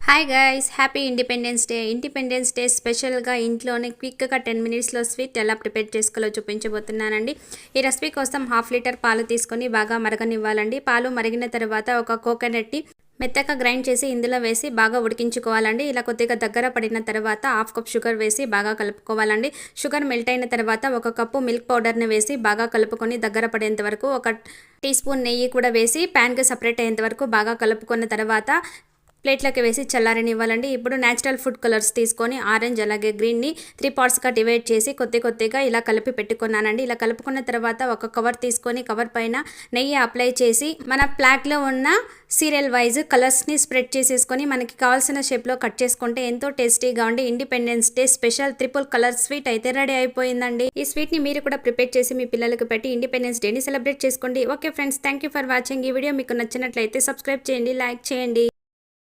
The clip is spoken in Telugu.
Hi guys, happy independence day స్పెషల్గా ఇంట్లోనే క్విక్గా 10 మినిట్స్లో స్వీట్ ఎలా ప్రిపేర్ చేసుకోవాలో చూపించబోతున్నానండి. ఈ రెసిపీ కోసం 1/2 లీటర్ పాలు తీసుకొని బాగా మరగనివ్వాలండి. పాలు మరిగిన తర్వాత ఒక కోకోనట్ని మెత్తగా గ్రైండ్ చేసి ఇందులో వేసి బాగా ఉడికించుకోవాలండి. ఇలా కొద్దిగా దగ్గర పడిన తర్వాత 1/2 కప్ షుగర్ వేసి బాగా కలుపుకోవాలండి. షుగర్ మెల్ట్ అయిన తర్వాత 1 కప్పు మిల్క్ పౌడర్ని వేసి బాగా కలుపుకొని దగ్గర పడేంత వరకు 1 టీ స్పూన్ నెయ్యి కూడా వేసి ప్యాన్కి సపరేట్ అయ్యేంత వరకు బాగా కలుపుకున్న తర్వాత ప్లేట్లోకి వేసి చల్లారనివ్వాలండి. ఇప్పుడు న్యాచురల్ ఫుడ్ కలర్స్ తీసుకొని ఆరెంజ్ అలాగే గ్రీన్ని 3 పార్ట్స్గా డివైడ్ చేసి కొద్దిగా ఇలా కలిపి పెట్టుకున్నానండి. ఇలా కలుపుకున్న తర్వాత ఒక కవర్ తీసుకొని కవర్ పైన నెయ్యి అప్లై చేసి మన ప్లాక్లో ఉన్న సీరియల్ వైజ్ కలర్స్ని స్ప్రెడ్ చేసేసుకొని మనకి కావాల్సిన షేప్లో కట్ చేసుకుంటే ఎంతో టేస్టీగా ఉండి independence day special triple colour sweet అయితే రెడీ అయిపోయిందండి. ఈ స్వీట్ని మీరు కూడా ప్రిపేర్ చేసి మీ పిల్లలకు పెట్టి ఇండిపెండెన్స్ డేని సెలబ్రేట్ చేసుకోండి. Okay friends, thank you for watching. ఈ వీడియో మీకు నచ్చినట్లయితే సబ్స్క్రైబ్ చేయండి, లైక్ చేయండి.